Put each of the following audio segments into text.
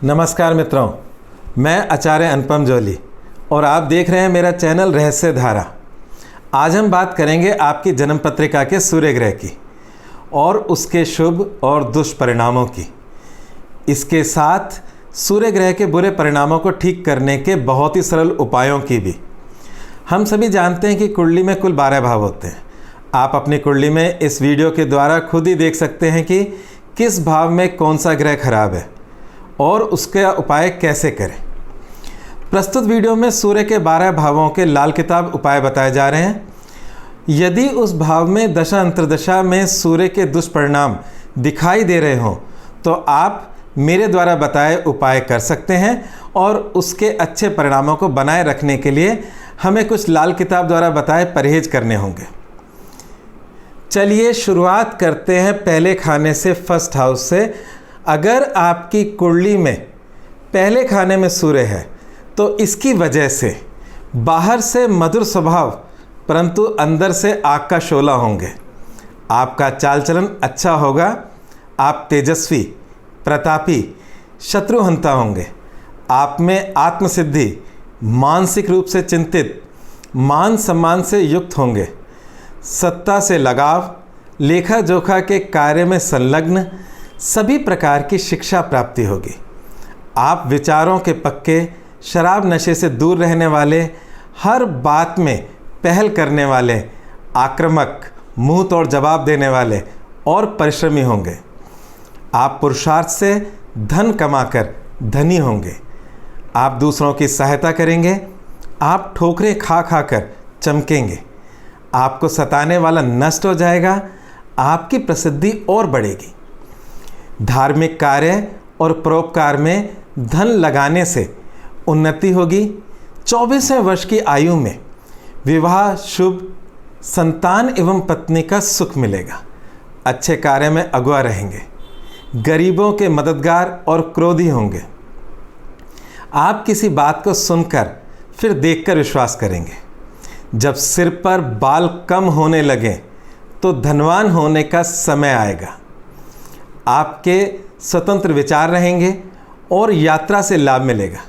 नमस्कार मित्रों, मैं आचार्य अनुपम जोली और आप देख रहे हैं मेरा चैनल रहस्य धारा। आज हम बात करेंगे आपकी जन्म पत्रिका के सूर्य ग्रह की और उसके शुभ और दुष्परिणामों की। इसके साथ सूर्य ग्रह के बुरे परिणामों को ठीक करने के बहुत ही सरल उपायों की भी। हम सभी जानते हैं कि कुंडली में कुल 12 भाव होते हैं। आप अपनी कुंडली में इस वीडियो के द्वारा खुद ही देख सकते हैं कि किस भाव में कौन सा ग्रह खराब है और उसका उपाय कैसे करें। प्रस्तुत वीडियो में सूर्य के 12 भावों के लाल किताब उपाय बताए जा रहे हैं। यदि उस भाव में दशा अंतर्दशा में सूर्य के दुष्परिणाम दिखाई दे रहे हों तो आप मेरे द्वारा बताए उपाय कर सकते हैं और उसके अच्छे परिणामों को बनाए रखने के लिए हमें कुछ लाल किताब द्वारा बताए परहेज करने होंगे। चलिए शुरुआत करते हैं पहले खाने से, फर्स्ट हाउस से। अगर आपकी कुंडली में पहले खाने में सूर्य है तो इसकी वजह से बाहर से मधुर स्वभाव परंतु अंदर से आग का शोला होंगे। आपका चाल चलन अच्छा होगा। आप तेजस्वी, प्रतापी, शत्रुहंता होंगे। आप में आत्मसिद्धि, मानसिक रूप से चिंतित, मान सम्मान से युक्त होंगे। सत्ता से लगाव, लेखा जोखा के कार्य में संलग्न, सभी प्रकार की शिक्षा प्राप्ति होगी। आप विचारों के पक्के, शराब नशे से दूर रहने वाले, हर बात में पहल करने वाले, आक्रामक, मुंह तोड़ जवाब देने वाले और परिश्रमी होंगे। आप पुरुषार्थ से धन कमाकर धनी होंगे। आप दूसरों की सहायता करेंगे। आप ठोकरें खा खा कर चमकेंगे। आपको सताने वाला नष्ट हो जाएगा। आपकी प्रसिद्धि और बढ़ेगी। धार्मिक कार्य और परोपकार में धन लगाने से उन्नति होगी। 24वें वर्ष की आयु में विवाह शुभ, संतान एवं पत्नी का सुख मिलेगा। अच्छे कार्य में अगुआ रहेंगे। गरीबों के मददगार और क्रोधी होंगे। आप किसी बात को सुनकर फिर देखकर विश्वास करेंगे। जब सिर पर बाल कम होने लगे तो धनवान होने का समय आएगा। आपके स्वतंत्र विचार रहेंगे और यात्रा से लाभ मिलेगा।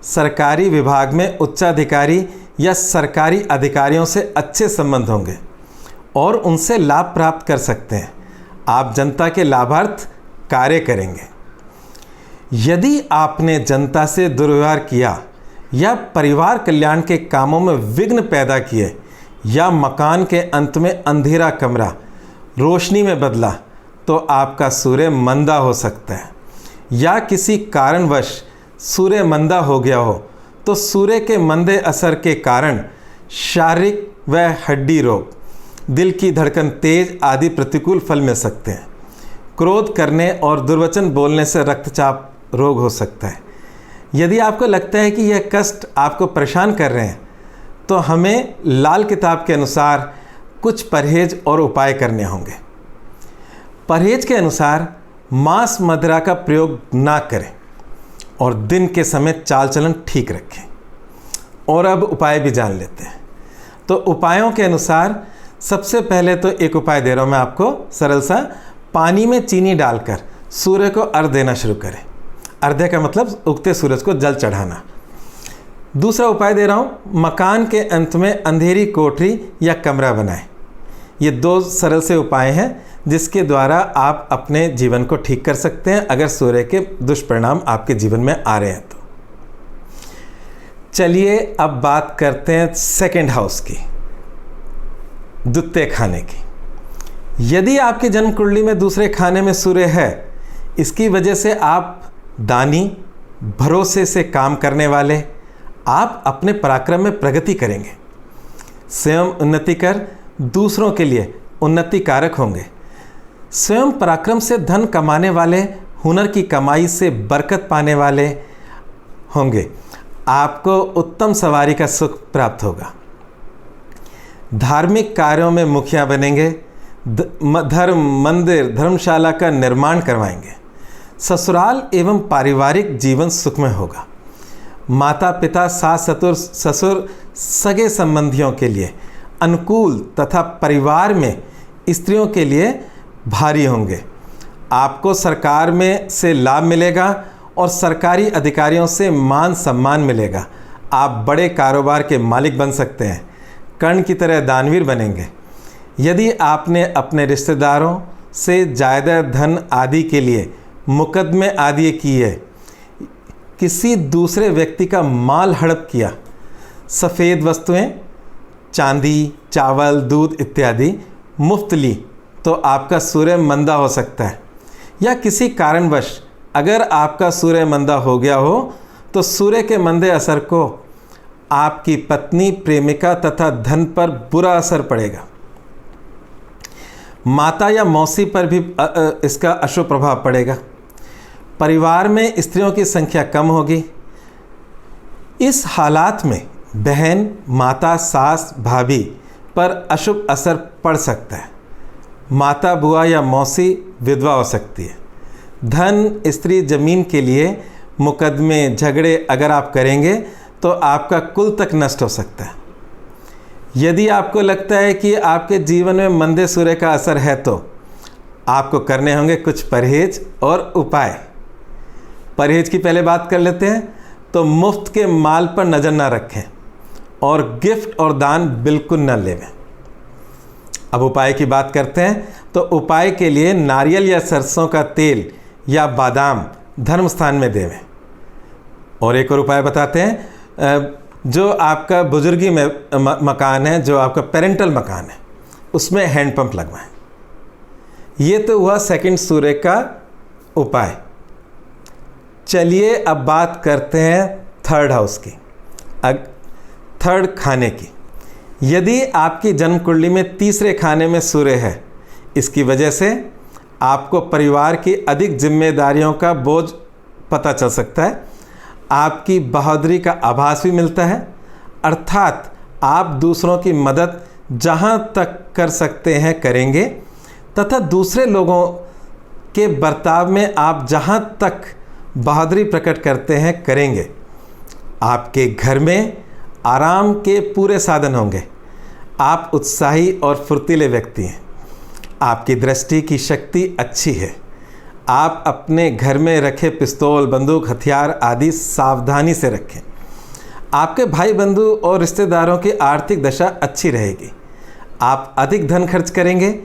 सरकारी विभाग में उच्चाधिकारी या सरकारी अधिकारियों से अच्छे संबंध होंगे और उनसे लाभ प्राप्त कर सकते हैं। आप जनता के लाभार्थ कार्य करेंगे। यदि आपने जनता से दुर्व्यवहार किया या परिवार कल्याण के कामों में विघ्न पैदा किए या मकान के अंत में अंधेरा कमरा रोशनी में बदला तो आपका सूर्य मंदा हो सकता है। या किसी कारणवश सूर्य मंदा हो गया हो तो सूर्य के मंदे असर के कारण शारीरिक व हड्डी रोग, दिल की धड़कन तेज आदि प्रतिकूल फल मिल सकते हैं। क्रोध करने और दुर्वचन बोलने से रक्तचाप रोग हो सकता है। यदि आपको लगता है कि यह कष्ट आपको परेशान कर रहे हैं तो हमें लाल किताब के अनुसार कुछ परहेज और उपाय करने होंगे। परहेज के अनुसार मांस मदिरा का प्रयोग ना करें और दिन के समय चाल चलन ठीक रखें। और अब उपाय भी जान लेते हैं। तो उपायों के अनुसार सबसे पहले तो एक उपाय दे रहा हूँ मैं आपको, सरल सा। पानी में चीनी डालकर सूर्य को अर्घ्य देना शुरू करें। अर्घ्य का मतलब उगते सूरज को जल चढ़ाना। दूसरा उपाय दे रहा हूँ, मकान के अंत में अंधेरी कोठरी या कमरा बनाएं। ये 2 सरल से उपाय हैं जिसके द्वारा आप अपने जीवन को ठीक कर सकते हैं अगर सूर्य के दुष्परिणाम आपके जीवन में आ रहे हैं तो। चलिए अब बात करते हैं सेकंड हाउस की, द्वितीय खाने की। यदि आपकी जन्म कुंडली में दूसरे खाने में सूर्य है, इसकी वजह से आप दानी, भरोसे से काम करने वाले, आप अपने पराक्रम में प्रगति करेंगे। स्वयं उन्नति कर दूसरों के लिए उन्नति कारक होंगे। स्वयं पराक्रम से धन कमाने वाले, हुनर की कमाई से बरकत पाने वाले होंगे। आपको उत्तम सवारी का सुख प्राप्त होगा। धार्मिक कार्यों में मुखिया बनेंगे। धर्म मंदिर, धर्मशाला का निर्माण करवाएंगे। ससुराल एवं पारिवारिक जीवन सुखमय होगा। माता पिता, सास ससुर, सगे संबंधियों के लिए अनुकूल तथा परिवार में स्त्रियों के लिए भारी होंगे। आपको सरकार में से लाभ मिलेगा और सरकारी अधिकारियों से मान सम्मान मिलेगा। आप बड़े कारोबार के मालिक बन सकते हैं। कर्ण की तरह दानवीर बनेंगे। यदि आपने अपने रिश्तेदारों से जायदाद, धन आदि के लिए मुकदमे आदि किए, किसी दूसरे व्यक्ति का माल हड़प किया, सफ़ेद वस्तुएं, चांदी, चावल, दूध इत्यादि मुफ्त ली, तो आपका सूर्य मंदा हो सकता है। या किसी कारणवश अगर आपका सूर्य मंदा हो गया हो तो सूर्य के मंदे असर को आपकी पत्नी, प्रेमिका तथा धन पर बुरा असर पड़ेगा। माता या मौसी पर भी इसका अशुभ प्रभाव पड़ेगा। परिवार में स्त्रियों की संख्या कम होगी। इस हालात में बहन, माता, सास, भाभी पर अशुभ असर पड़ सकता है। माता, बुआ या मौसी विधवा हो सकती है। धन, स्त्री, जमीन के लिए मुकदमे, झगड़े अगर आप करेंगे तो आपका कुल तक नष्ट हो सकता है। यदि आपको लगता है कि आपके जीवन में मंदे सूर्य का असर है तो आपको करने होंगे कुछ परहेज और उपाय। परहेज की पहले बात कर लेते हैं। तो मुफ्त के माल पर नज़र ना रखें और गिफ्ट और दान बिल्कुल न लेवें। अब उपाय की बात करते हैं। तो उपाय के लिए नारियल या सरसों का तेल या बादाम धर्म स्थान में देवें। और एक और उपाय बताते हैं। जो आपका बुजुर्गी में मकान है, जो आपका पेरेंटल मकान है, उसमें हैंडपंप लगवाएं। ये तो हुआ सेकंड सूर्य का उपाय। चलिए अब बात करते हैं थर्ड हाउस की, थर्ड खाने की। यदि आपकी जन्म कुंडली में तीसरे खाने में सूर्य है, इसकी वजह से आपको परिवार की अधिक जिम्मेदारियों का बोझ पता चल सकता है। आपकी बहादुरी का आभास भी मिलता है, अर्थात आप दूसरों की मदद जहां तक कर सकते हैं करेंगे तथा दूसरे लोगों के बर्ताव में आप जहां तक बहादुरी प्रकट करते हैं करेंगे। आपके घर में आराम के पूरे साधन होंगे। आप उत्साही और फुर्तीले व्यक्ति हैं। आपकी दृष्टि की शक्ति अच्छी है। आप अपने घर में रखे पिस्तौल, बंदूक, हथियार आदि सावधानी से रखें। आपके भाई बंधु और रिश्तेदारों की आर्थिक दशा अच्छी रहेगी। आप अधिक धन खर्च करेंगे।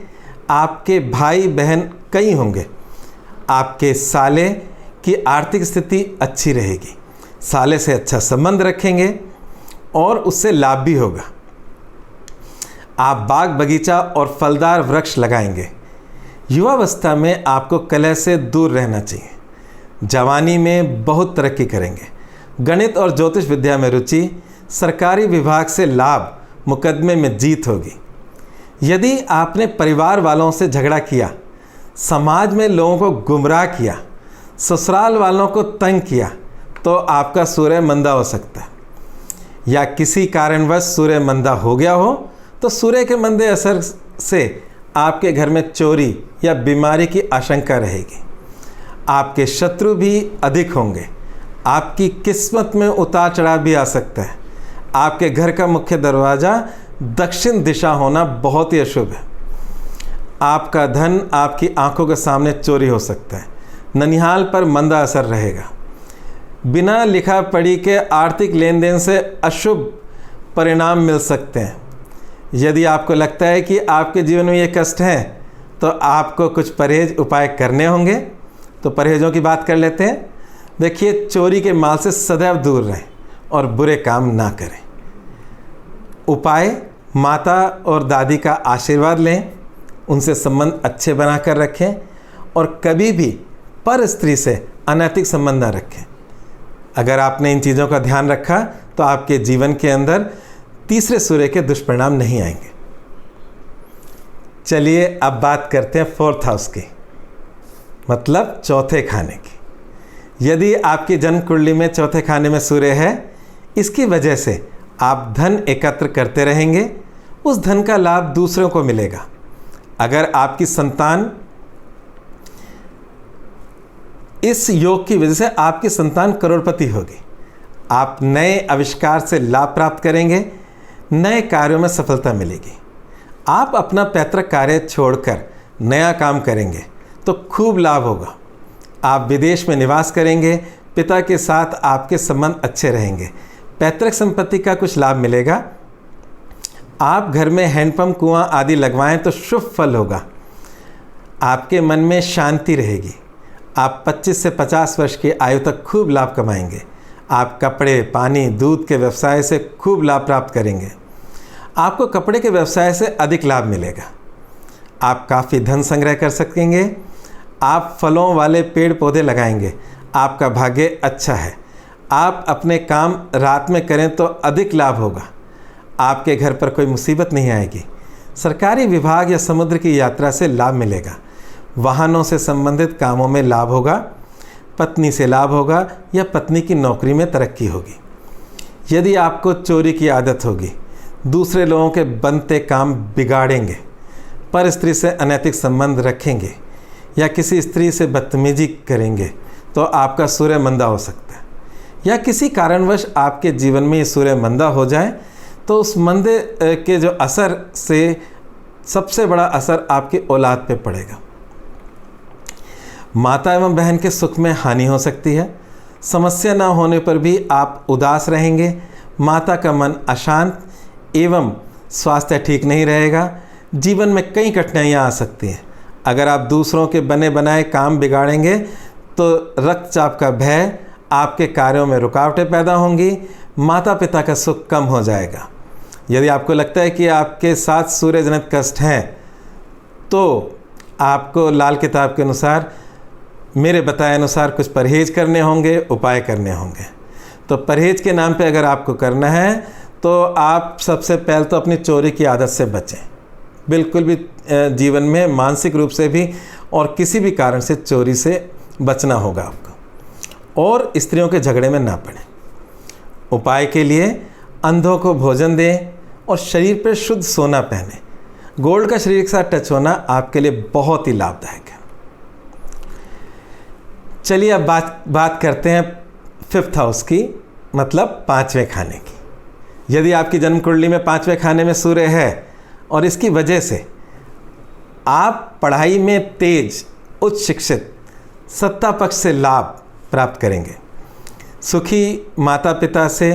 आपके भाई बहन कई होंगे। आपके साले की आर्थिक स्थिति अच्छी रहेगी। साले से अच्छा संबंध रखेंगे और उससे लाभ भी होगा। आप बाग, बगीचा और फलदार वृक्ष लगाएंगे। युवावस्था में आपको कलह से दूर रहना चाहिए। जवानी में बहुत तरक्की करेंगे। गणित और ज्योतिष विद्या में रुचि, सरकारी विभाग से लाभ, मुकदमे में जीत होगी। यदि आपने परिवार वालों से झगड़ा किया, समाज में लोगों को गुमराह किया, ससुराल वालों को तंग किया, तो आपका सूर्य मंदा हो सकता है। या किसी कारणवश सूर्य मंदा हो गया हो तो सूर्य के मंदे असर से आपके घर में चोरी या बीमारी की आशंका रहेगी। आपके शत्रु भी अधिक होंगे। आपकी किस्मत में उतार चढ़ाव भी आ सकता है। आपके घर का मुख्य दरवाज़ा दक्षिण दिशा होना बहुत ही अशुभ है। आपका धन आपकी आंखों के सामने चोरी हो सकता है। ननिहाल पर मंदा असर रहेगा। बिना लिखा पढ़ी के आर्थिक लेन देन से अशुभ परिणाम मिल सकते हैं। यदि आपको लगता है कि आपके जीवन में ये कष्ट हैं तो आपको कुछ परहेज उपाय करने होंगे। तो परहेजों की बात कर लेते हैं। देखिए, चोरी के माल से सदैव दूर रहें और बुरे काम ना करें। उपाय, माता और दादी का आशीर्वाद लें, उनसे संबंध अच्छे बना कर रखें और कभी भी पर स्त्री से अनैतिक संबंध ना रखें। अगर आपने इन चीज़ों का ध्यान रखा तो आपके जीवन के अंदर तीसरे सूर्य के दुष्परिणाम नहीं आएंगे। चलिए अब बात करते हैं फोर्थ हाउस की, मतलब चौथे खाने की। यदि आपकी जन्म कुंडली में चौथे खाने में सूर्य है, इसकी वजह से आप धन एकत्र करते रहेंगे। उस धन का लाभ दूसरों को मिलेगा। अगर आपकी संतान, इस योग की वजह से आपकी संतान करोड़पति होगी। आप नए आविष्कार से लाभ प्राप्त करेंगे। नए कार्यों में सफलता मिलेगी। आप अपना पैतृक कार्य छोड़कर नया काम करेंगे तो खूब लाभ होगा। आप विदेश में निवास करेंगे, पिता के साथ आपके संबंध अच्छे रहेंगे। पैतृक संपत्ति का कुछ लाभ मिलेगा। आप घर में हैंडपंप, कुआं आदि लगवाएं तो शुभ फल होगा। आपके मन में शांति रहेगी। आप 25 से 50 वर्ष की आयु तक खूब लाभ कमाएंगे। आप कपड़े, पानी, दूध के व्यवसाय से खूब लाभ प्राप्त करेंगे। आपको कपड़े के व्यवसाय से अधिक लाभ मिलेगा। आप काफ़ी धन संग्रह कर सकेंगे। आप फलों वाले पेड़ पौधे लगाएंगे। आपका भाग्य अच्छा है। आप अपने काम रात में करें तो अधिक लाभ होगा। आपके घर पर कोई मुसीबत नहीं आएगी। सरकारी विभाग या समुद्र की यात्रा से लाभ मिलेगा। वाहनों से संबंधित कामों में लाभ होगा। पत्नी से लाभ होगा या पत्नी की नौकरी में तरक्की होगी। यदि आपको चोरी की आदत होगी, दूसरे लोगों के बनते काम बिगाड़ेंगे, पर स्त्री से अनैतिक संबंध रखेंगे या किसी स्त्री से बदतमीजी करेंगे तो आपका सूर्य मंदा हो सकता है। या किसी कारणवश आपके जीवन में ये सूर्य मंदा हो जाए तो उस मंदे के जो असर से सबसे बड़ा असर आपकी औलाद पे पड़ेगा। माता एवं बहन के सुख में हानि हो सकती है। समस्या ना होने पर भी आप उदास रहेंगे। माता का मन अशांत एवं स्वास्थ्य ठीक नहीं रहेगा। जीवन में कई कठिनाइयाँ आ सकती हैं। अगर आप दूसरों के बने बनाए काम बिगाड़ेंगे तो रक्तचाप का भय, आपके कार्यों में रुकावटें पैदा होंगी। माता पिता का सुख कम हो जाएगा। यदि आपको लगता है कि आपके साथ सूर्य जनित कष्ट हैं तो आपको लाल किताब के अनुसार, मेरे बताए अनुसार कुछ परहेज करने होंगे, उपाय करने होंगे। तो परहेज के नाम पे अगर आपको करना है तो आप सबसे पहले तो अपनी चोरी की आदत से बचें। बिल्कुल भी जीवन में मानसिक रूप से भी और किसी भी कारण से चोरी से बचना होगा आपको। और स्त्रियों के झगड़े में ना पड़ें। उपाय के लिए अंधों को भोजन दें और शरीर पर शुद्ध सोना पहने। गोल्ड का शरीर के साथ टच होना आपके लिए बहुत ही लाभदायक है। चलिए अब बात करते हैं 5th हाउस की, मतलब 5वें खाने की। यदि आपकी जन्म कुंडली में 5वें खाने में सूर्य है और इसकी वजह से आप पढ़ाई में तेज, उच्च शिक्षित, सत्ता पक्ष से लाभ प्राप्त करेंगे। सुखी माता पिता से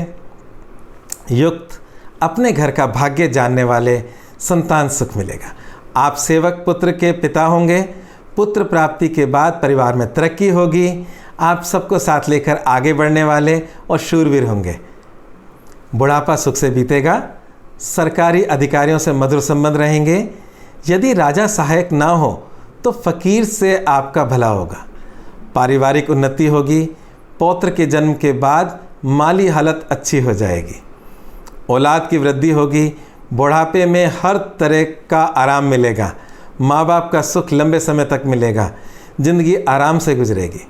युक्त, अपने घर का भाग्य जानने वाले संतान सुख मिलेगा। आप सेवक पुत्र के पिता होंगे। पुत्र प्राप्ति के बाद परिवार में तरक्की होगी। आप सबको साथ लेकर आगे बढ़ने वाले और शूरवीर होंगे। बुढ़ापा सुख से बीतेगा। सरकारी अधिकारियों से मधुर संबंध रहेंगे। यदि राजा सहायक ना हो तो फकीर से आपका भला होगा। पारिवारिक उन्नति होगी। पौत्र के जन्म के बाद माली हालत अच्छी हो जाएगी। औलाद की वृद्धि होगी। बुढ़ापे में हर तरह का आराम मिलेगा। माँ बाप का सुख लंबे समय तक मिलेगा। जिंदगी आराम से गुजरेगी।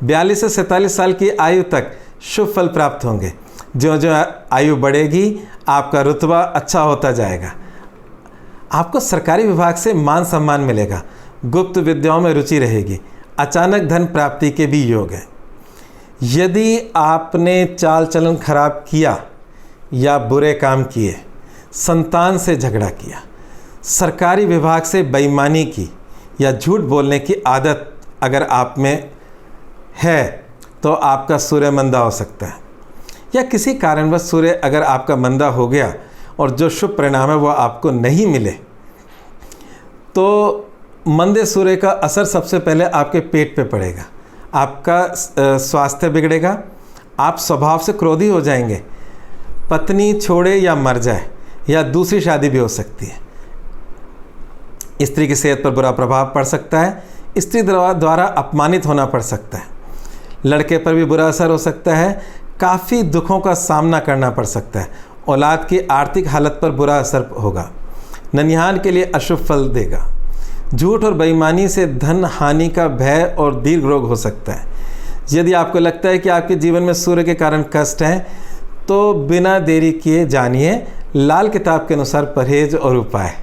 42 से 47 साल की आयु तक शुभ फल प्राप्त होंगे। जो जो आयु बढ़ेगी आपका रुतबा अच्छा होता जाएगा। आपको सरकारी विभाग से मान सम्मान मिलेगा। गुप्त विद्याओं में रुचि रहेगी। अचानक धन प्राप्ति के भी योग हैं। यदि आपने चाल चलन खराब किया या बुरे काम किए, संतान से झगड़ा किया, सरकारी विभाग से बेईमानी की या झूठ बोलने की आदत अगर आप में है तो आपका सूर्य मंदा हो सकता है। या किसी कारणवश सूर्य अगर आपका मंदा हो गया और जो शुभ परिणाम है वो आपको नहीं मिले तो मंदे सूर्य का असर सबसे पहले आपके पेट पे पड़ेगा। आपका स्वास्थ्य बिगड़ेगा। आप स्वभाव से क्रोधी हो जाएंगे। पत्नी छोड़े या मर जाए या दूसरी शादी भी हो सकती है। स्त्री की सेहत पर बुरा प्रभाव पड़ सकता है। स्त्री द्वारा अपमानित होना पड़ सकता है। लड़के पर भी बुरा असर हो सकता है। काफ़ी दुखों का सामना करना पड़ सकता है। औलाद की आर्थिक हालत पर बुरा असर होगा। ननिहाल के लिए अशुभ फल देगा। झूठ और बेईमानी से धन हानि का भय और दीर्घ रोग हो सकता है। यदि आपको लगता है कि आपके जीवन में सूर्य के कारण कष्ट हैं तो बिना देरी किए जानिए लाल किताब के अनुसार परहेज और उपाय।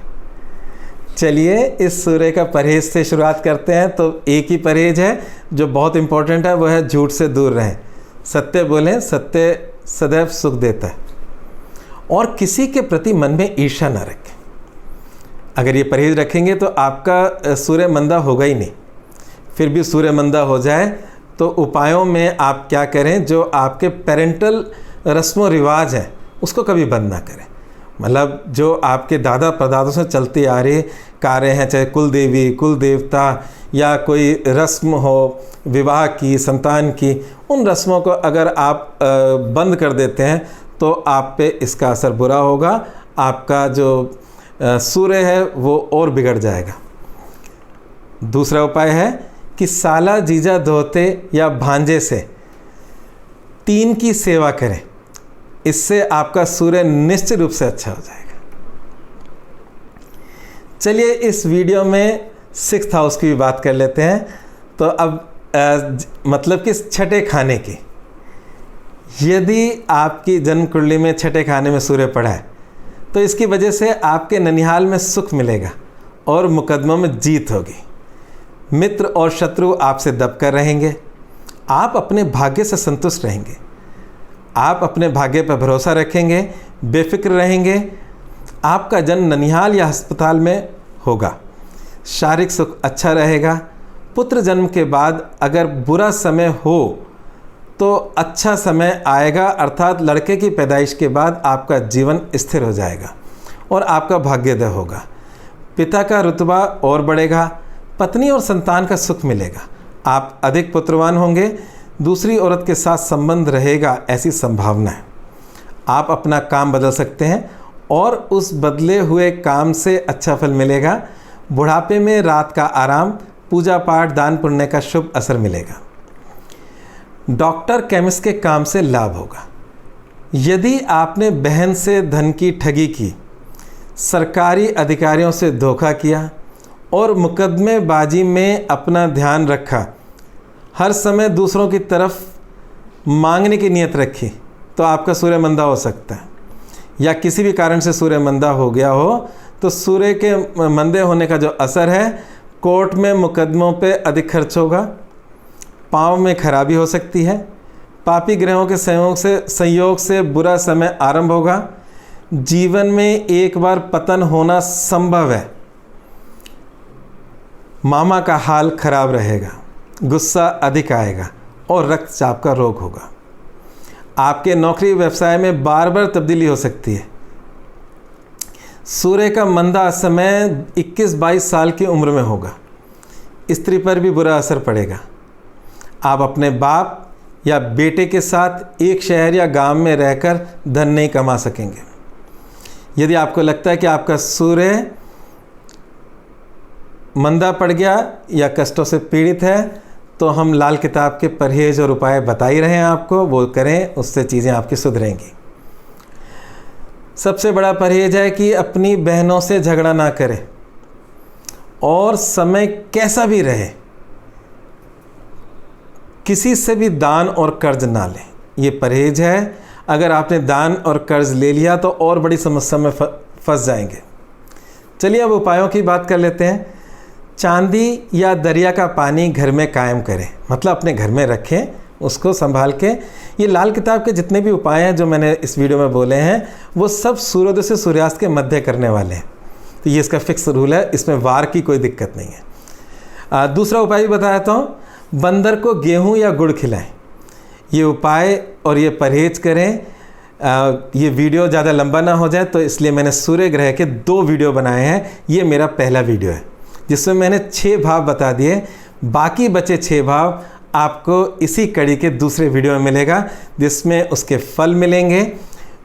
चलिए इस सूर्य का परहेज से शुरुआत करते हैं। तो एक ही परहेज है जो बहुत इम्पोर्टेंट है, वो है झूठ से दूर रहें। सत्य बोलें। सत्य सदैव सुख देता है। और किसी के प्रति मन में ईर्ष्या न रखें। अगर ये परहेज रखेंगे तो आपका सूर्य मंदा होगा ही नहीं। फिर भी सूर्य मंदा हो जाए तो उपायों में आप क्या करें, जो आपके पेरेंटल रस्म व रिवाज हैं उसको कभी बंद ना करें। मतलब जो आपके दादा परदादों से चलती आ रही कार्य हैं, चाहे कुल देवी, कुल देवता या कोई रस्म हो विवाह की, संतान की, उन रस्मों को अगर आप बंद कर देते हैं तो आप पे इसका असर बुरा होगा। आपका जो सूर्य है वो और बिगड़ जाएगा। दूसरा उपाय है कि साला, जीजा, दोहते या भांजे से तीन की सेवा करें। इससे आपका सूर्य निश्चित रूप से अच्छा हो जाएगा। चलिए इस वीडियो में 6th हाउस की भी बात कर लेते हैं। तो अब मतलब कि छठे खाने की, यदि आपकी जन्म कुंडली में छठे खाने में सूर्य पड़ा है तो इसकी वजह से आपके ननिहाल में सुख मिलेगा और मुकदमों में जीत होगी। मित्र और शत्रु आपसे दबकर रहेंगे। आप अपने भाग्य से संतुष्ट रहेंगे। आप अपने भाग्य पर भरोसा रखेंगे, बेफिक्र रहेंगे। आपका जन्म ननिहाल या अस्पताल में होगा। शारीरिक सुख अच्छा रहेगा। पुत्र जन्म के बाद अगर बुरा समय हो तो अच्छा समय आएगा, अर्थात लड़के की पैदाइश के बाद आपका जीवन स्थिर हो जाएगा और आपका भाग्योदय होगा। पिता का रुतबा और बढ़ेगा। पत्नी और संतान का सुख मिलेगा। आप अधिक पुत्रवान होंगे। दूसरी औरत के साथ संबंध रहेगा, ऐसी संभावना है। आप अपना काम बदल सकते हैं और उस बदले हुए काम से अच्छा फल मिलेगा। बुढ़ापे में रात का आराम, पूजा पाठ, दान पुण्य का शुभ असर मिलेगा। डॉक्टर, केमिस्ट के काम से लाभ होगा। यदि आपने बहन से धन की ठगी की, सरकारी अधिकारियों से धोखा किया और मुकदमेबाजी में अपना ध्यान रखा, हर समय दूसरों की तरफ मांगने की नीयत रखी, तो आपका सूर्य मंदा हो सकता है। या किसी भी कारण से सूर्य मंदा हो गया हो तो सूर्य के मंदे होने का जो असर है, कोर्ट में मुकदमों पे अधिक खर्च होगा। पाँव में खराबी हो सकती है। पापी ग्रहों के संयोग से बुरा समय आरंभ होगा। जीवन में एक बार पतन होना संभव है। मामा का हाल खराब रहेगा। गुस्सा अधिक आएगा और रक्तचाप का रोग होगा। आपके नौकरी व्यवसाय में बार बार तब्दीली हो सकती है। सूर्य का मंदा समय 21-22 साल की उम्र में होगा। स्त्री पर भी बुरा असर पड़ेगा। आप अपने बाप या बेटे के साथ एक शहर या गांव में रहकर धन नहीं कमा सकेंगे। यदि आपको लगता है कि आपका सूर्य मंदा पड़ गया या कष्टों से पीड़ित है, तो हम लाल किताब के परहेज और उपाय बता ही रहे हैं आपको, वो करें, उससे चीज़ें आपकी सुधरेंगी। सबसे बड़ा परहेज है कि अपनी बहनों से झगड़ा ना करें और समय कैसा भी रहे किसी से भी दान और कर्ज ना लें। ये परहेज है। अगर आपने दान और कर्ज ले लिया तो और बड़ी समस्या में फंस जाएंगे। चलिए अब उपायों की बात कर लेते हैं। चांदी या दरिया का पानी घर में कायम करें, मतलब अपने घर में रखें, उसको संभाल के। ये लाल किताब के जितने भी उपाय हैं जो मैंने इस वीडियो में बोले हैं, वो सब सूर्योदय से सूर्यास्त के मध्य करने वाले हैं। तो ये इसका फिक्स रूल है, इसमें वार की कोई दिक्कत नहीं है। दूसरा उपाय भी बताता हूँ। बंदर को गेहूँ या गुड़ खिलाएं। ये उपाय और ये परहेज करें। ये वीडियो ज़्यादा लंबा ना हो जाए तो इसलिए मैंने सूर्य ग्रह के 2 वीडियो बनाए हैं। ये मेरा पहला वीडियो है जिसमें मैंने 6 भाव बता दिए। बाकी बचे 6 भाव आपको इसी कड़ी के दूसरे वीडियो में मिलेगा, जिसमें उसके फल मिलेंगे,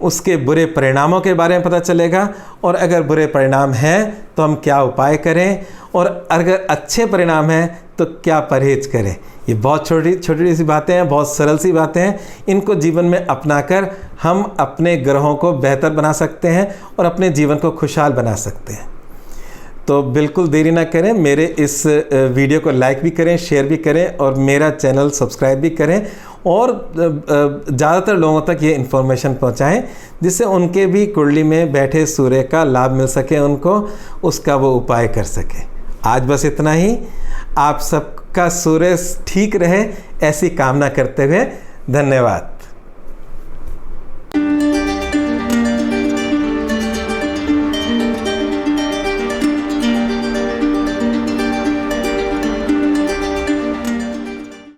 उसके बुरे परिणामों के बारे में पता चलेगा, और अगर बुरे परिणाम हैं तो हम क्या उपाय करें, और अगर अच्छे परिणाम हैं तो क्या परहेज करें। ये बहुत छोटी छोटी सी बातें हैं, बहुत सरल सी बातें हैं। इनको जीवन में अपनाकर हम अपने ग्रहों को बेहतर बना सकते हैं और अपने जीवन को खुशहाल बना सकते हैं। तो बिल्कुल देरी ना करें, मेरे इस वीडियो को लाइक भी करें, शेयर भी करें और मेरा चैनल सब्सक्राइब भी करें, और ज़्यादातर लोगों तक ये इन्फॉर्मेशन पहुंचाएं जिससे उनके भी कुंडली में बैठे सूर्य का लाभ मिल सके, उनको उसका वो उपाय कर सके। आज बस इतना ही। आप सबका सूर्य ठीक रहे ऐसी कामना करते हुए धन्यवाद।